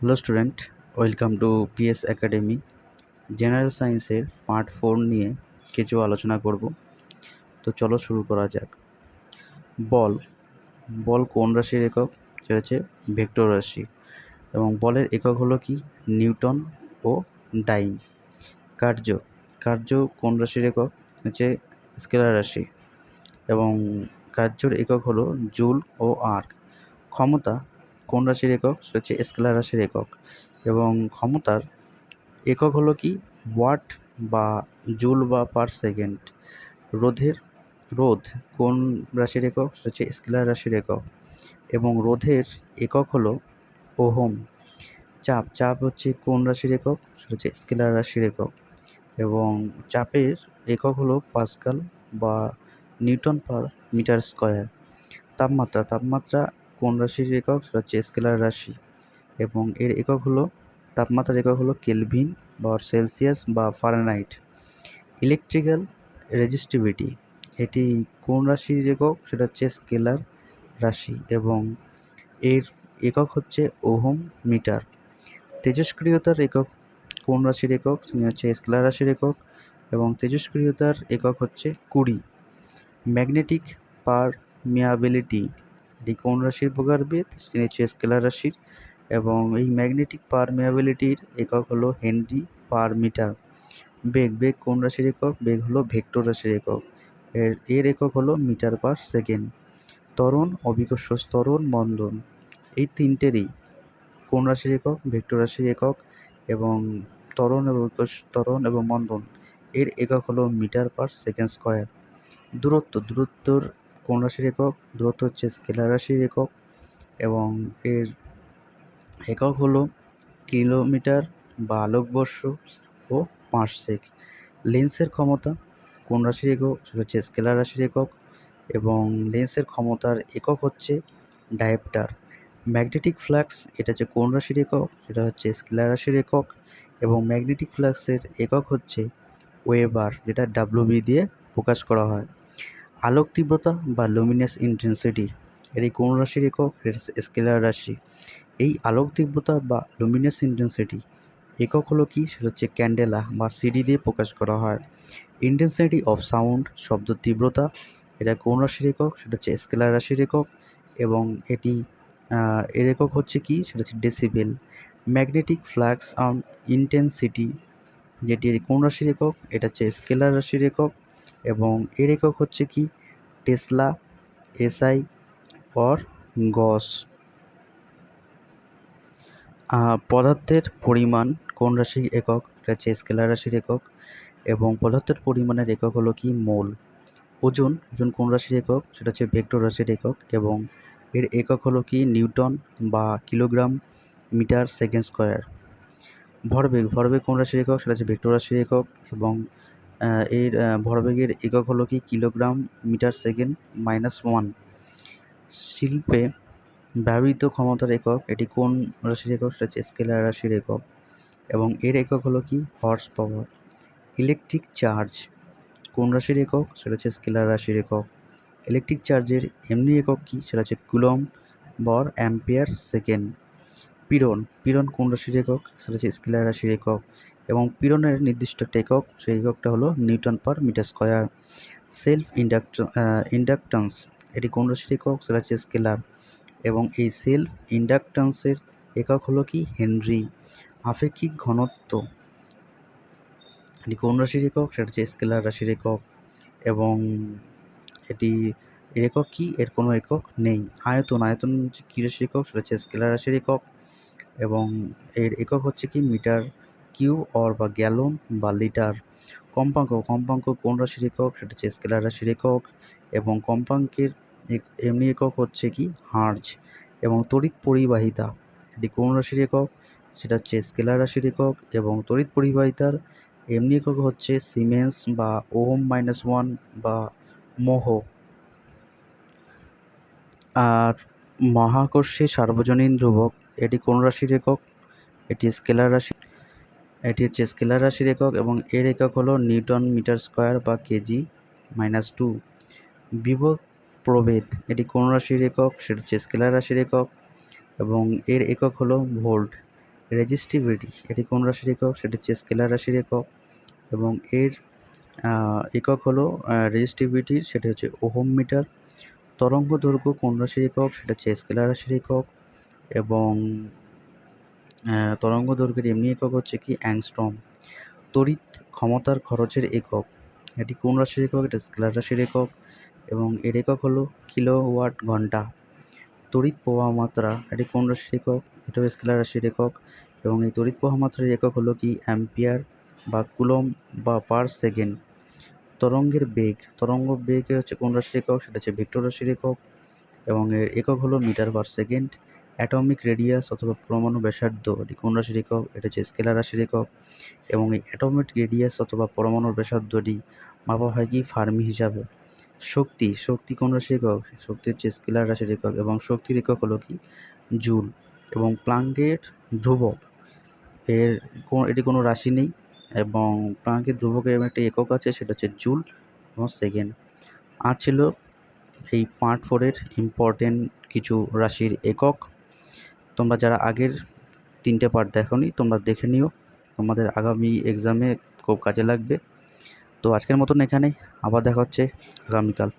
Hello student, welcome to PS academy. General সায়েন্সের part 4 নিয়ে কিছু আলোচনা করব। তো চলো শুরু করা যাক। বল বল কোন রাশির একক? সেটা হচ্ছে ভেক্টর রাশি, এবং বলের একক হলো কি? নিউটন ও ডাইন। কার্য কার্য কোন রাশির একক? হচ্ছে স্কেলার রাশি, এবং কার্যর একক হলো জুল ও আর্ক। ক্ষমতা কোন রাশির একক? সেটা হচ্ছে স্কেলার রাশির একক, এবং ক্ষমতার একক হলো কি? ওয়াট বা জুল বা পার সেকেন্ড। রোধ কোন রাশির একক? সেটা হচ্ছে স্কেলার রাশির একক, এবং রোধের একক হলো ওহম। চাপ হচ্ছে কোন রাশির একক? সেটা হচ্ছে স্কেলার রাশির একক, এবং চাপের একক হলো পাস্কাল বা নিউটন পার মিটার স্কয়ার। তাপমাত্রা কোন রাশির একক? সেটা হচ্ছে স্কেলার রাশি, এবং এর একক হলো তাপমাত্রার একক হলো কেলভিন বা সেলসিয়াস বা ফারেনহাইট। ইলেকট্রিক্যাল রেজিস্টিভিটি এটি কোন রাশির একক? সেটা হচ্ছে স্কেলার রাশি, এবং এর একক হচ্ছে ওহম মিটার। তেজস্ক্রিয়তার একক কোন রাশির একক? সেটা হচ্ছে স্কেলার রাশির একক, এবং তেজস্ক্রিয়তার একক হচ্ছে 20। ম্যাগনেটিক পারমিয়াবিলিটি এটি কোন রাশির প্রকারভেদ? সেটি হচ্ছে স্কেলার রাশির, এবং এই ম্যাগনেটিক পারমিয়াবিলিটির একক হলো হেনরি পার মিটার। বেগ কোন রাশির একক? বেগ হলো ভেক্টর রাশির একক, এর একক হলো মিটার পার সেকেন্ড। ত্বরণ, অভিকর্ষ ত্বরণ, মন্দন এই তিনটেরই কোন রাশির একক? ভেক্টর রাশির একক, এবং ত্বরণ এবং মন্দন এর একক হলো মিটার পার সেকেন্ড স্কয়ার। দূরত্বর কোন রাশির একক? দূরত্ব হচ্ছে স্কেলার রাশির একক, এবং এর একক হলো কিলোমিটার বা আলোকবর্ষ ও পারসেক। লেন্সের ক্ষমতা কোন রাশির একক? সেটা হচ্ছে স্কেলার রাশির একক, এবং লেন্সের ক্ষমতার একক হচ্ছে ডায়োপ্টার। ম্যাগনেটিক ফ্লাক্স এটা হচ্ছে কোন রাশির একক? সেটা হচ্ছে স্কেলার রাশির একক, এবং ম্যাগনেটিক ফ্লাক্সের একক হচ্ছে ওয়েবার, যেটা ডাব্লিউবি দিয়ে প্রকাশ করা হয়। আলোক তীব্রতা বা লুমিনাস ইন্টেন্সিটি এটি কোন রাশির একক? স্কেলার রাশি। এই আলোক তীব্রতা বা লুমিনাস ইন্টেন্সিটি একক হলো কি? সেটা হচ্ছে ক্যান্ডেলা বা সিডি দিয়ে প্রকাশ করা হয়। ইন্টেন্সিটি অফ সাউন্ড শব্দ তীব্রতা এটা কোন রাশির একক? সেটা হচ্ছে স্কেলার রাশির একক, এবং এটি এর একক হচ্ছে কি? সেটা হচ্ছে decibel. Magnetic flux on intensity যেটি কোন রাশির একক? এটা হচ্ছে স্কেলার রাশির একক, এবং এর একক হচ্ছে কি? টেসলা, এসআই অর গস। পদার্থের পরিমাণ কোন রাশির একক? এটা হচ্ছে স্কেলার রাশির একক, এবং পদার্থের পরিমাণের একক হলো কি? মোল। ওজন কোন রাশির একক? সেটা হচ্ছে ভেক্টর রাশির একক, এবং এর একক হলো কি? নিউটন বা কিলোগ্রাম মিটার সেকেন্ড স্কয়ার। ভরবেগ কোন রাশির একক? সেটা হচ্ছে ভেক্টর রাশির একক, এবং এর ভরবেগের একক হলো কি? Kilogram metre second -1। শিল্পে ব্যবহৃত ক্ষমতার একক এটি কোন রাশির একক? সেটা হচ্ছে স্কেলার রাশির একক, এবং এর একক হলো কি? Horse power. ইলেকট্রিক চার্জ কোন রাশির একক? সেটা হচ্ছে স্কেলার রাশির একক। ইলেকট্রিক চার্জের এমনি একক কি? সেটা হচ্ছে কুলম বর অ্যাম্পিয়ার সেকেন্ড। পীড়ন কোন রাশির একক? সেটা হচ্ছে স্কেলার রাশির একক, এবং পীড়নের নির্দিষ্ট একটা একক, সেই এককটা হলো newton per metre square. Self inductance এটি কোন রাশির একক? সেটা হচ্ছে স্কেলার, এবং এই সেলফ ইন্ডাকট্যান্সের একক হলো কি? হেনরি। আপেক্ষিক ঘনত্ব এটি কোন রাশির একক? সেটা হচ্ছে স্কেলার রাশির একক, এবং এটি এর একক কি? এর কোনো একক নেই। আয়তন হচ্ছে কি রাশির একক? সেটা হচ্ছে স্কেলার রাশির একক, এবং এর একক হচ্ছে কি? মিটার কিউ অর বা গ্যালন বা লিটার। কম্পাঙ্ক কোন রাশির একক? সেটা হচ্ছে স্কেলার রাশির একক, এবং কম্পাঙ্কের এমনি একক হচ্ছে কি? হার্জ। এবং তড়িৎ পরিবাহিতা এটি কোন রাশির একক? সেটা হচ্ছে স্কেলার রাশির একক, এবং তড়িৎ পরিবাহিতার এমনি একক হচ্ছে সিমেন্স বা ওহম -1 বা মোহ। আর মহাকর্ষে সার্বজনীন ধ্রুবক এটি কোন রাশির একক? এটি হচ্ছে স্কেলার রাশির একক, এবং এর একক হলো নিউটন মিটার স্কয়ার বা কেজি -2। বিভব প্রভেদ এটি কোন রাশির একক? সেটা হচ্ছে স্কেলার রাশির একক, এবং এর একক হলো ভোল্ট। রেজিস্টিভিটি এটি কোন রাশির একক? সেটি হচ্ছে স্কেলার রাশির একক এবং এর একক হলো রেজিস্টিভিটির, সেটা হচ্ছে ওহম মিটার। তরঙ্গ দৈর্ঘ্য কোন রাশির একক? সেটা হচ্ছে স্কেলার রাশির একক এবং তরঙ্গ দৈর্ঘ্যের এমনি একক হচ্ছে কি অ্যাংস্ট্রম। তড়িৎ ক্ষমতার খরচের একক, এটি কোন রাশির একক? এটা স্কেলার রাশির একক এবং এর একক হলো কিলোওয়াট ঘন্টা। তড়িৎ প্রবাহ মাত্রা, এটি কোন রাশির একক? এটাও স্কেলার রাশির একক এবং এই তড়িৎ প্রবাহ মাত্রার একক হলো কি অ্যাম্পিয়ার বা কুলম বা পার সেকেন্ড। তরঙ্গের বেগ, তরঙ্গ বেগ হচ্ছে কোন রাশির একক? সেটা হচ্ছে ভেক্টর রাশির একক এবং এর একক হলো metre per second. Atomic radius অথবা পরমাণু ব্যাসার্ধ, এটি কোন রাশির একক? এটা হচ্ছে স্কেলার রাশির একক এবং এই অ্যাটমিক রেডিয়াস অথবা পরমাণুর ব্যাসার্ধটি মাপা হয় কি ফার্মি হিসাবে। শক্তি, শক্তি কোন রাশির একক? শক্তি হচ্ছে স্কেলার রাশির একক এবং শক্তির একক হলো কি জুল। এবং প্লাঙ্কের ধ্রুবক, এটি কোনো রাশি নেই এবং প্লাঙ্কের ধ্রুবকের একটি একক আছে, সেটা হচ্ছে জুল এবং সেকেন্ড। আর ছিল এই পার্ট 4 এর ইম্পর্টেন্ট কিছু রাশির একক। তোমরা যারা আগের 3টে পার্ট দেখোনি তোমরা দেখে নিও, তোমাদের আগামী এক্সামে খুব কাজে লাগবে। তো আজকের মতন এখানেই, আবার দেখা হচ্ছে আগামীকাল।